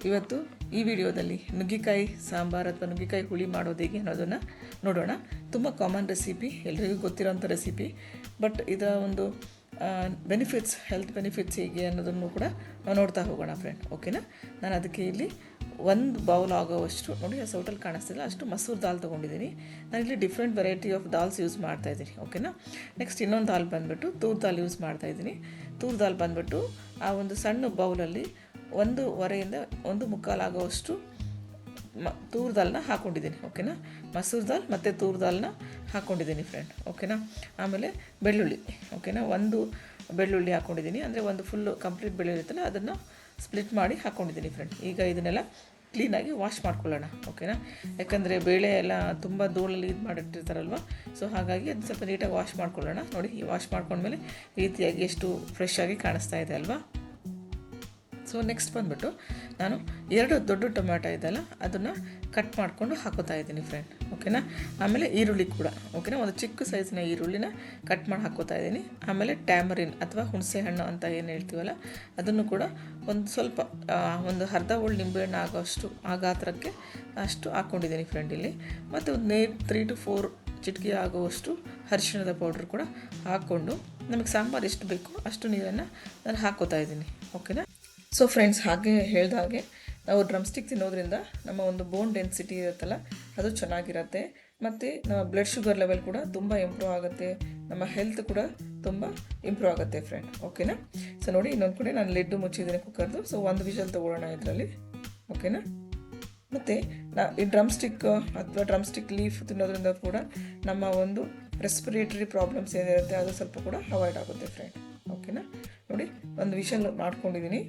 ಇವತ್ತು ಈ ವಿಡಿಯೋದಲ್ಲಿ ನುಗ್ಗಿಕಾಯಿ ಸಾಂಬಾರು ಅಥವಾ ನುಗ್ಗಿಕಾಯಿ ಹುಳಿ ಮಾಡೋದು ಹೇಗೆ ಅನ್ನೋದನ್ನು ನೋಡೋಣ. ತುಂಬ ಕಾಮನ್ ರೆಸಿಪಿ, ಎಲ್ರಿಗೂ ಗೊತ್ತಿರೋಂಥ ರೆಸಿಪಿ. ಬಟ್ ಇದರ ಒಂದು ಬೆನಿಫಿಟ್ಸ್, ಹೆಲ್ತ್ ಬೆನಿಫಿಟ್ಸ್ ಹೇಗೆ ಅನ್ನೋದನ್ನು ಕೂಡ ನಾವು ನೋಡ್ತಾ ಹೋಗೋಣ ಫ್ರೆಂಡ್. ಓಕೆನಾ? ನಾನು ಅದಕ್ಕೆ ಇಲ್ಲಿ 1 ಬೌಲ್ ಆಗೋವಷ್ಟು, ನೋಡಿ ಆ ಸೌಟಲ್ಲಿ ಕಾಣಿಸ್ತಿಲ್ಲ, ಅಷ್ಟು ಮಸೂರ್ ದಾಲ್ ತೊಗೊಂಡಿದ್ದೀನಿ. ನಾನಿಲ್ಲಿ ಡಿಫ್ರೆಂಟ್ ವೆರೈಟಿ ಆಫ್ ದಾಲ್ಸ್ ಯೂಸ್ ಮಾಡ್ತಾಯಿದ್ದೀನಿ. ಓಕೆನಾ? ನೆಕ್ಸ್ಟ್ ಇನ್ನೊಂದು ದಾಲ್ ಬಂದುಬಿಟ್ಟು ತೂರ್ ದಾಲ್ ಯೂಸ್ ಮಾಡ್ತಾಯಿದ್ದೀನಿ. ತೂರ್ ದಾಲ್ ಬಂದುಬಿಟ್ಟು ಆ ಒಂದು ಸಣ್ಣ ಬೌಲಲ್ಲಿ 1.25 1 ಮುಕ್ಕಾಲು ಆಗೋವಷ್ಟು ತೂರ್ ದಾಲ್ನ ಹಾಕ್ಕೊಂಡಿದ್ದೀನಿ. ಓಕೆನಾ? ಮಸೂರ್ ದಾಲ್ ಮತ್ತು ತೂರ್ ದಾಲ್ನ ಹಾಕ್ಕೊಂಡಿದ್ದೀನಿ ಫ್ರೆಂಡ್. ಓಕೆನಾ? ಆಮೇಲೆ ಬೆಳ್ಳುಳ್ಳಿ, ಓಕೆನಾ, 1 ಬೆಳ್ಳುಳ್ಳಿ ಹಾಕ್ಕೊಂಡಿದ್ದೀನಿ. ಅಂದರೆ ಒಂದು ಫುಲ್ಲು ಕಂಪ್ಲೀಟ್ ಬೆಳ್ಳುಳ್ಳಿ ಇರುತ್ತಲ್ಲ, ಅದನ್ನು ಸ್ಪ್ಲಿಟ್ ಮಾಡಿ ಹಾಕ್ಕೊಂಡಿದ್ದೀನಿ ಫ್ರೆಂಡ್. ಈಗ ಇದನ್ನೆಲ್ಲ ಕ್ಲೀನಾಗಿ ವಾಶ್ ಮಾಡ್ಕೊಳ್ಳೋಣ. ಓಕೆನಾ? ಯಾಕಂದರೆ ಬೇಳೆ ಎಲ್ಲ ತುಂಬ ಧೂಳಲ್ಲಿ ಇದು ಮಾಡಿಟ್ಟಿರ್ತಾರಲ್ವ, ಸೊ ಹಾಗಾಗಿ ಅದು ಸ್ವಲ್ಪ ನೀಟಾಗಿ ವಾಶ್ ಮಾಡ್ಕೊಳ್ಳೋಣ. ನೋಡಿ, ಈ ವಾಶ್ ಮಾಡ್ಕೊಂಡ್ಮೇಲೆ ಈ ರೀತಿಯಾಗಿ ಎಷ್ಟು ಫ್ರೆಶ್ ಆಗಿ ಕಾಣಿಸ್ತಾ ಇದೆ ಅಲ್ವಾ. ಸೊ ನೆಕ್ಸ್ಟ್ ಬಂದುಬಿಟ್ಟು ನಾನು 2 ದೊಡ್ಡ ಟೊಮ್ಯಾಟೊ ಇದೆಲ್ಲ ಅದನ್ನು ಕಟ್ ಮಾಡಿಕೊಂಡು ಹಾಕೋತಾ ಇದ್ದೀನಿ ಫ್ರೆಂಡ್. ಓಕೆನಾ? ಆಮೇಲೆ ಈರುಳ್ಳಿ ಕೂಡ, ಓಕೆನಾ, ಒಂದು ಚಿಕ್ಕ ಸೈಜಿನ ಈರುಳ್ಳಿನ ಕಟ್ ಮಾಡಿ ಹಾಕೋತಾ ಇದ್ದೀನಿ. ಆಮೇಲೆ ಟ್ಯಾಮರಿನ್ ಅಥವಾ ಹುಣಸೆ ಹಣ್ಣು ಅಂತ ಏನು ಹೇಳ್ತೀವಲ್ಲ, ಅದನ್ನು ಕೂಡ ಒಂದು ಸ್ವಲ್ಪ ಒಂದು ಅರ್ಧ ಹೋಳು ನಿಂಬೆಹಣ್ಣು ಆಗೋಷ್ಟು ಆ ಗಾತ್ರಕ್ಕೆ ಅಷ್ಟು ಹಾಕ್ಕೊಂಡಿದ್ದೀನಿ ಫ್ರೆಂಡ್ ಇಲ್ಲಿ. ಮತ್ತು ಒಂದು 3 to 4 ಚಿಟಿಕೆ ಆಗುವಷ್ಟು ಅರಿಶಿಣದ ಪೌಡ್ರ್ ಕೂಡ ಹಾಕ್ಕೊಂಡು ನಮಗೆ ಸಾಂಬಾರು ಎಷ್ಟು ಬೇಕು ಅಷ್ಟು ನೀರನ್ನು ನಾನು ಹಾಕ್ಕೋತಾ ಇದ್ದೀನಿ. ಓಕೆನಾ? ಸೊ ಫ್ರೆಂಡ್ಸ್, ಹಾಗೆ ಹೇಳಿದಾಗೆ ನಾವು ಡ್ರಮ್ ಸ್ಟಿಕ್ ತಿನ್ನೋದ್ರಿಂದ ನಮ್ಮ ಒಂದು ಬೋನ್ ಡೆನ್ಸಿಟಿ ಇರುತ್ತಲ್ಲ, ಅದು ಚೆನ್ನಾಗಿರುತ್ತೆ. ಮತ್ತು ನಮ್ಮ ಬ್ಲಡ್ ಶುಗರ್ ಲೆವೆಲ್ ಕೂಡ ತುಂಬ ಇಂಪ್ರೂವ್ ಆಗುತ್ತೆ. ನಮ್ಮ ಹೆಲ್ತ್ ಕೂಡ ತುಂಬ ಇಂಪ್ರೂವ್ ಆಗುತ್ತೆ ಫ್ರೆಂಡ್. ಓಕೆನಾ? ಸೊ ನೋಡಿ, ಇನ್ನೊಂದು ಕಡೆ ನಾನು ಲಿಡ್ಡು ಮುಚ್ಚಿದ್ದೀನಿ ಕುಕ್ಕರ್ದು. ಸೊ 1 ವಿಷಲ್ ತೊಗೊಳ್ಳೋಣ ಇದರಲ್ಲಿ. ಓಕೆನಾ? ಮತ್ತು ಈ ಡ್ರಮ್ ಸ್ಟಿಕ್ ಅಥವಾ ಡ್ರಮ್ ಸ್ಟಿಕ್ ಲೀಫ್ ತಿನ್ನೋದ್ರಿಂದ ಕೂಡ ನಮ್ಮ ಒಂದು ರೆಸ್ಪಿರೇಟರಿ ಪ್ರಾಬ್ಲಮ್ಸ್ ಏನಿರುತ್ತೆ ಅದು ಸ್ವಲ್ಪ ಕೂಡ ಅವಾಯ್ಡ್ ಆಗುತ್ತೆ ಫ್ರೆಂಡ್. ಓಕೆನಾ? ನೋಡಿ, 1 ವಿಷಲ್ ಮಾಡ್ಕೊಂಡಿದ್ದೀನಿ.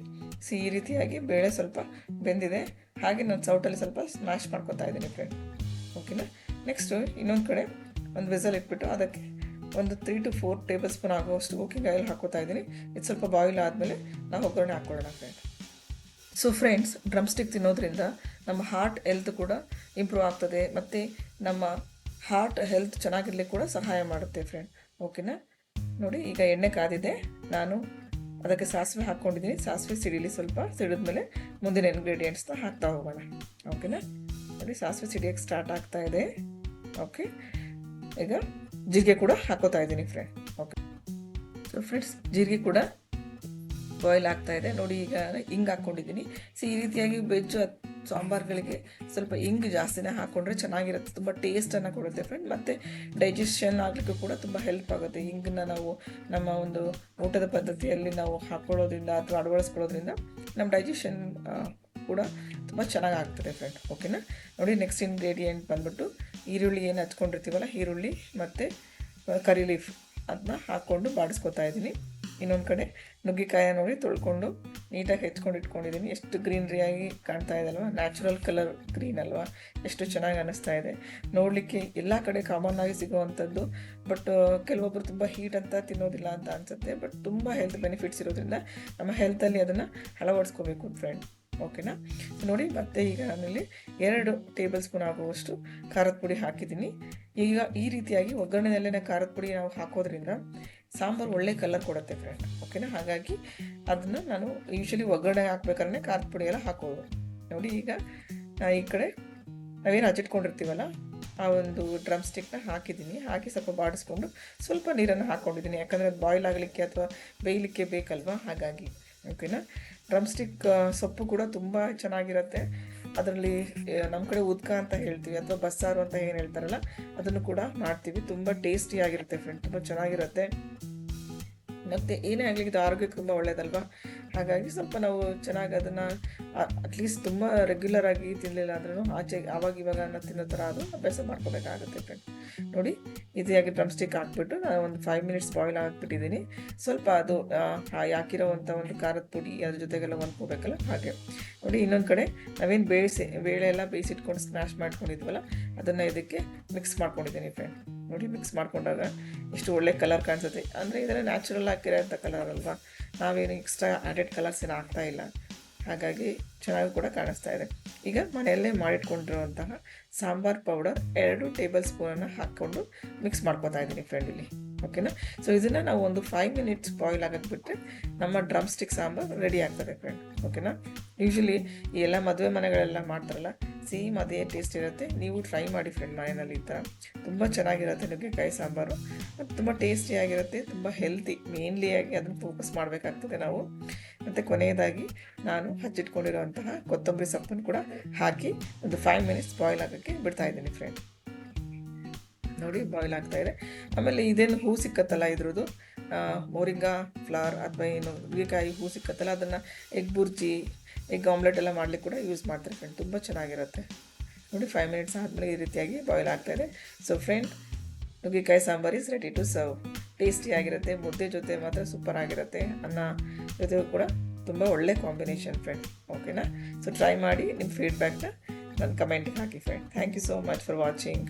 ಈ ರೀತಿಯಾಗಿ ಬೇಳೆ ಸ್ವಲ್ಪ ಬೆಂದಿದೆ. ಹಾಗೆ ನಾನು ಸೌಟಲ್ಲಿ ಸ್ವಲ್ಪ ಸ್ಮ್ಯಾಶ್ ಮಾಡ್ಕೊತಾ ಇದ್ದೀನಿ ಫ್ರೆಂಡ್. ಓಕೆನಾ? ನೆಕ್ಸ್ಟು ಇನ್ನೊಂದು ಕಡೆ ಒಂದು ವಿಸಲ್ ಇಟ್ಬಿಟ್ಟು ಅದಕ್ಕೆ ಒಂದು 3 to 4 ಟೇಬಲ್ ಸ್ಪೂನ್ ಆಗುವಷ್ಟು ಕುಕ್ಕಿಂಗ್ ಆಯಿಲ್ ಹಾಕೋತಾ ಇದ್ದೀನಿ. ಇದು ಸ್ವಲ್ಪ ಬಾಯ್ಲ್ ಆದಮೇಲೆ ನಾವು ಒಗ್ಗರಣೆ ಹಾಕ್ಕೊಳ್ಳೋಣ friend. So friends, drum stick ತಿನ್ನೋದ್ರಿಂದ ನಮ್ಮ ಹಾರ್ಟ್ ಹೆಲ್ತ್ ಕೂಡ ಇಂಪ್ರೂವ್ ಆಗ್ತದೆ, ಮತ್ತು ನಮ್ಮ ಹಾರ್ಟ್ ಹೆಲ್ತ್ ಚೆನ್ನಾಗಿರ್ಲಿಕ್ಕೆ ಕೂಡ ಸಹಾಯ ಮಾಡುತ್ತೆ ಫ್ರೆಂಡ್. ಓಕೆನಾ? ನೋಡಿ, ಈಗ ಎಣ್ಣೆ ಕಾದಿದೆ. ನಾನು ಅದಕ್ಕೆ ಸಾಸಿವೆ ಹಾಕ್ಕೊಂಡಿದ್ದೀನಿ. ಸಾಸಿವೆ ಸಿಡಿಲಿ, ಸ್ವಲ್ಪ ಸಿಡಿದ್ಮೇಲೆ ಮುಂದಿನ ಇಂಗ್ರೀಡಿಯೆಂಟ್ಸ್ನ ಹಾಕ್ತಾ ಹೋಗೋಣ. ಓಕೆನಾ? ನೋಡಿ, ಸಾಸಿವೆ ಸಿಡಿಯೋಕ್ಕೆ ಸ್ಟಾರ್ಟ್ ಆಗ್ತಾ ಇದೆ. ಓಕೆ, ಈಗ ಜೀರಿಗೆ ಕೂಡ ಹಾಕೋತಾ ಇದ್ದೀನಿ ಫ್ರೆಂಡ್. ಓಕೆ, ಸೊ ಫ್ರೆಂಡ್ಸ್, ಜೀರಿಗೆ ಕೂಡ ಬಾಯ್ಲ್ ಆಗ್ತಾ ಇದೆ. ನೋಡಿ, ಈಗ ಹಿಂಗೆ ಹಾಕ್ಕೊಂಡಿದ್ದೀನಿ. ಈ ರೀತಿಯಾಗಿ ವೆಜ್ ಸಾಂಬಾರುಗಳಿಗೆ ಸ್ವಲ್ಪ ಹಿಂಗೆ ಜಾಸ್ತಿನೇ ಹಾಕ್ಕೊಂಡ್ರೆ ಚೆನ್ನಾಗಿರುತ್ತೆ, ತುಂಬ ಟೇಸ್ಟನ್ನು ಕೊಡುತ್ತೆ ಫ್ರೆಂಡ್. ಮತ್ತು ಡೈಜೆಷನ್ ಆಗಲಿಕ್ಕೂ ಕೂಡ ತುಂಬ ಹೆಲ್ಪ್ ಆಗುತ್ತೆ. ಹಿಂಗನ್ನ ನಾವು ನಮ್ಮ ಒಂದು ಊಟದ ಪದ್ಧತಿಯಲ್ಲಿ ನಾವು ಹಾಕ್ಕೊಳ್ಳೋದ್ರಿಂದ ಅಥವಾ ಅಳವಡಿಸ್ಕೊಳ್ಳೋದ್ರಿಂದ ನಮ್ಮ ಡೈಜೆಷನ್ ಕೂಡ ತುಂಬ ಚೆನ್ನಾಗಿ ಆಗ್ತದೆ ಫ್ರೆಂಡ್. ಓಕೆನಾ? ನೋಡಿ, ನೆಕ್ಸ್ಟ್ ಇಂಗ್ರೀಡಿಯೆಂಟ್ ಬಂದ್ಬಿಟ್ಟು ಈರುಳ್ಳಿ ಏನು ಹಚ್ಕೊಂಡಿರ್ತೀವಲ್ಲ, ಈರುಳ್ಳಿ ಮತ್ತು ಕರಿ ಲೀಫ್ ಅದನ್ನ ಹಾಕ್ಕೊಂಡು ಬಾಡಿಸ್ಕೊತಾ ಇದ್ದೀನಿ. ಇನ್ನೊಂದು ಕಡೆ ನುಗ್ಗಿಕಾಯ ನೋಡಿ ತೊಳ್ಕೊಂಡು ನೀಟಾಗಿ ಹೆಚ್ಕೊಂಡು ಇಟ್ಕೊಂಡಿದ್ದೀನಿ. ಎಷ್ಟು ಗ್ರೀನ್ರಿಯಾಗಿ ಕಾಣ್ತಾ ಇದೆ ಅಲ್ವಾ, ನ್ಯಾಚುರಲ್ ಕಲರ್ ಗ್ರೀನ್ ಅಲ್ವಾ, ಎಷ್ಟು ಚೆನ್ನಾಗಿ ಅನ್ನಿಸ್ತಾ ಇದೆ ನೋಡಲಿಕ್ಕೆ. ಎಲ್ಲ ಕಡೆ ಕಾಮನ್ ಆಗಿ ಸಿಗೋವಂಥದ್ದು. ಬಟ್ ಕೆಲವೊಬ್ಬರು ತುಂಬ ಹೀಟ್ ಅಂತ ತಿನ್ನೋದಿಲ್ಲ ಅಂತ ಅನಿಸುತ್ತೆ. ಬಟ್ ತುಂಬ ಹೆಲ್ತ್ ಬೆನಿಫಿಟ್ಸ್ ಇರೋದ್ರಿಂದ ನಮ್ಮ ಹೆಲ್ತಲ್ಲಿ ಅದನ್ನು ಅಳವಡಿಸ್ಕೋಬೇಕು ಫ್ರೆಂಡ್. ಓಕೆನಾ? ನೋಡಿ, ಮತ್ತೆ ಈಗ ನಾನಿಲ್ಲಿ 2 ಟೇಬಲ್ ಸ್ಪೂನ್ ಆಗುವಷ್ಟು ಖಾರದ ಪುಡಿ ಹಾಕಿದ್ದೀನಿ. ಈಗ ಈ ರೀತಿಯಾಗಿ ಒಗ್ಗರಣೆಯಲ್ಲೇ ಖಾರದ ಪುಡಿ ನಾವು ಹಾಕೋದ್ರಿಂದ ಸಾಂಬಾರು ಒಳ್ಳೆ ಕಲರ್ ಕೊಡುತ್ತೆ ಫ್ರೆಂಡ್. ಓಕೆನಾ? ಹಾಗಾಗಿ ಅದನ್ನು ನಾನು ಯೂಶ್ವಲಿ ಒಗ್ಗರಣೆ ಹಾಕ್ಬೇಕಾದ್ರೆ ಖಾರದ ಪುಡಿ ಎಲ್ಲ ಹಾಕೋದು. ನೋಡಿ, ಈಗ ಈ ಕಡೆ ನಾವೇನು ಹಚ್ಚಿಟ್ಕೊಂಡಿರ್ತೀವಲ್ಲ ಆ ಒಂದು ಡ್ರಮ್ ಸ್ಟಿಕ್ನ ಹಾಕಿದ್ದೀನಿ. ಹಾಕಿ ಸ್ವಲ್ಪ ಬಾಡಿಸ್ಕೊಂಡು ಸ್ವಲ್ಪ ನೀರನ್ನು ಹಾಕ್ಕೊಂಡಿದ್ದೀನಿ. ಯಾಕಂದರೆ ಅದು ಬಾಯ್ಲ್ ಆಗಲಿಕ್ಕೆ ಅಥವಾ ಬೇಯಲಿಕ್ಕೆ ಬೇಕಲ್ವಾ, ಹಾಗಾಗಿ. ಓಕೆನಾ? ಡ್ರಮ್ ಸ್ಟಿಕ್ ಸೊಪ್ಪು ಕೂಡ ತುಂಬ ಚೆನ್ನಾಗಿರುತ್ತೆ. ಅದರಲ್ಲಿ ನಮ್ಮ ಕಡೆ ಉದ್ಕ ಅಂತ ಹೇಳ್ತೀವಿ ಅಥವಾ ಬಸ್ಸಾರು ಅಂತ ಏನು ಹೇಳ್ತಾರಲ್ಲ, ಅದನ್ನು ಕೂಡ ಮಾಡ್ತೀವಿ. ತುಂಬ ಟೇಸ್ಟಿಯಾಗಿರುತ್ತೆ ಫ್ರೆಂಡ್, ತುಂಬ ಚೆನ್ನಾಗಿರುತ್ತೆ. ಮತ್ತು ಏನೇ ಆಗಲಿ ಇದು ಆರೋಗ್ಯಕ್ಕೆ ತುಂಬ ಒಳ್ಳೆಯದಲ್ವಾ, ಹಾಗಾಗಿ ಸ್ವಲ್ಪ ನಾವು ಚೆನ್ನಾಗಿ ಅದನ್ನು ಅಟ್ಲೀಸ್ಟ್ ತುಂಬ ರೆಗ್ಯುಲರಾಗಿ ತಿನ್ನಲಿಲ್ಲ ಅಂದ್ರೂ ಆಚೆ ಆವಾಗ ಇವಾಗ ಅನ್ನೋ ತಿನ್ನೋ ಥರ ಅದು ಅಭ್ಯಾಸ ಮಾಡ್ಕೋಬೇಕಾಗುತ್ತೆ ಫ್ರೆಂಡ್. ನೋಡಿ, ಇದಾಗಿ ಡ್ರಮ್ ಸ್ಟಿಕ್ ಹಾಕ್ಬಿಟ್ಟು ನಾನು ಒಂದು 5 ಮಿನಿಟ್ಸ್ ಬಾಯ್ಲ್ ಹಾಕ್ಬಿಟ್ಟಿದ್ದೀನಿ. ಸ್ವಲ್ಪ ಅದು ಹಾಕಿರೋವಂಥ ಒಂದು ಖಾರದ ಪುಡಿ ಅದ್ರ ಜೊತೆಗೆಲ್ಲ ಹೊಂದ್ಕೋಬೇಕಲ್ಲ, ಹಾಗೆ. ನೋಡಿ, ಇನ್ನೊಂದು ಕಡೆ ನಾವೇನು ಬೇಳೆ ಎಲ್ಲ ಬೇಯಿಸಿಟ್ಕೊಂಡು ಸ್ಮ್ಯಾಶ್ ಮಾಡ್ಕೊಂಡಿದ್ವಲ್ಲ, ಅದನ್ನು ಇದಕ್ಕೆ ಮಿಕ್ಸ್ ಮಾಡ್ಕೊಂಡಿದ್ದೀನಿ ಫ್ರೆಂಡ್. ನೋಡಿ, ಮಿಕ್ಸ್ ಮಾಡ್ಕೊಂಡಾಗ ಎಷ್ಟು ಒಳ್ಳೆ ಕಲರ್ ಕಾಣಿಸುತ್ತೆ. ಅಂದರೆ ಇದೆಲ್ಲ ನ್ಯಾಚುರಲ್ ಆಗಿರೋಂಥ ಕಲರ್ ಅಲ್ವಾ, ನಾವೇನು ಎಕ್ಸ್ಟ್ರಾ ಆ್ಯಡೆಡ್ ಕಲರ್ಸ್ ಏನು ಹಾಕ್ತಾ ಇಲ್ಲ. ಹಾಗಾಗಿ ಚೆನ್ನಾಗಿ ಕೂಡ ಕಾಣಿಸ್ತಾ ಇದೆ. ಈಗ ಮನೆಯಲ್ಲೇ ಮಾಡಿಟ್ಕೊಂಡಿರುವಂತಹ ಸಾಂಬಾರ್ ಪೌಡರ್ 2 ಟೇಬಲ್ ಸ್ಪೂನನ್ನು ಹಾಕ್ಕೊಂಡು ಮಿಕ್ಸ್ ಮಾಡ್ಕೊತಾ ಇದ್ದೀನಿ ಫ್ರೆಂಡ್ ಇಲ್ಲಿ. ಓಕೆನಾ. ಸೊ ಇದನ್ನು ನಾವು ಒಂದು 5 ಮಿನಿಟ್ಸ್ ಬಾಯ್ಲ್ ಆಗಕ್ಕೆ ಬಿಟ್ಟರೆ ನಮ್ಮ ಡ್ರಮ್ ಸ್ಟಿಕ್ ಸಾಂಬಾರು ರೆಡಿ ಆಗ್ತದೆ ಫ್ರೆಂಡ್. ಓಕೆನಾ. ಯೂಶ್ವಲಿ ಈ ಎಲ್ಲ ಮದುವೆ ಮನೆಗಳೆಲ್ಲ ಮಾಡ್ತಾರಲ್ಲ, ಸೇಮ್ ಅದೇ ಟೇಸ್ಟ್ ಇರುತ್ತೆ. ನೀವು ಟ್ರೈ ಮಾಡಿ ಫ್ರೆಂಡ್ ಮನೆಯಲ್ಲಿ. ಈ ಥರ ತುಂಬ ಚೆನ್ನಾಗಿರುತ್ತೆ ನುಗ್ಗೆಕಾಯಿ ಸಾಂಬಾರು, ಮತ್ತು ತುಂಬ ಟೇಸ್ಟಿಯಾಗಿರುತ್ತೆ, ತುಂಬ ಹೆಲ್ತಿ. ಮೇನ್ಲಿಯಾಗಿ ಅದನ್ನು ಫೋಕಸ್ ಮಾಡಬೇಕಾಗ್ತದೆ ನಾವು. ಮತ್ತು ಕೊನೆಯದಾಗಿ ನಾನು ಹಚ್ಚಿಟ್ಕೊಂಡಿರುವಂತಹ ಕೊತ್ತಂಬರಿ ಸೊಪ್ಪನ್ನು ಕೂಡ ಹಾಕಿ ಒಂದು 5 ಮಿನಿಟ್ಸ್ ಬಾಯ್ಲ್ ಆಗೋಕ್ಕೆ ಬಿಡ್ತಾಯಿದ್ದೀನಿ ಫ್ರೆಂಡ್. ನೋಡಿ ಬಾಯ್ಲ್ ಆಗ್ತಾಯಿದೆ. ಆಮೇಲೆ ಇದೇನು ಹೂ ಸಿಕ್ಕತ್ತಲ್ಲ ಇದ್ರದ್ದು ಮೋರಿಂಗಾ ಫ್ಲವರ್ ಅಥವಾ ಏನು ನುಗ್ಗೆಕಾಯಿ ಹೂ ಸಿಕ್ಕತ್ತಲ್ಲ, ಅದನ್ನು ಎಗ್ ಬುರ್ಜಿ, ಎಗ್ ಆಮ್ಲೆಟ್ ಎಲ್ಲ ಮಾಡಲಿಕ್ಕೆ ಕೂಡ ಯೂಸ್ ಮಾಡ್ತಾರೆ ಫ್ರೆಂಡ್. ತುಂಬ ಚೆನ್ನಾಗಿರುತ್ತೆ. ನೋಡಿ 5 ಮಿನಿಟ್ಸ್ ಆದಮೇಲೆ ಈ ರೀತಿಯಾಗಿ ಬಾಯ್ಲ್ ಆಗ್ತಾಯಿದೆ. ಸೊ ಫ್ರೆಂಡ್, ನುಗ್ಗೆಕಾಯಿ sambar is ready to serve. ಟೇಸ್ಟಿಯಾಗಿರುತ್ತೆ, ಮುದ್ದೆ ಜೊತೆ ಮಾತ್ರ ಸೂಪರ್ ಆಗಿರುತ್ತೆ, ಅನ್ನ ಜೊತೆಗೂ ಕೂಡ ತುಂಬ ಒಳ್ಳೆ ಕಾಂಬಿನೇಷನ್ ಫ್ರೆಂಡ್. ಓಕೆನಾ. ಸೊ ಟ್ರೈ ಮಾಡಿ, ನಿಮ್ಮ ಫೀಡ್ಬ್ಯಾಕ್ನ ನನ್ನ ಕಮೆಂಟಿಗೆ ಹಾಕಿ friend. Thank you so much for watching.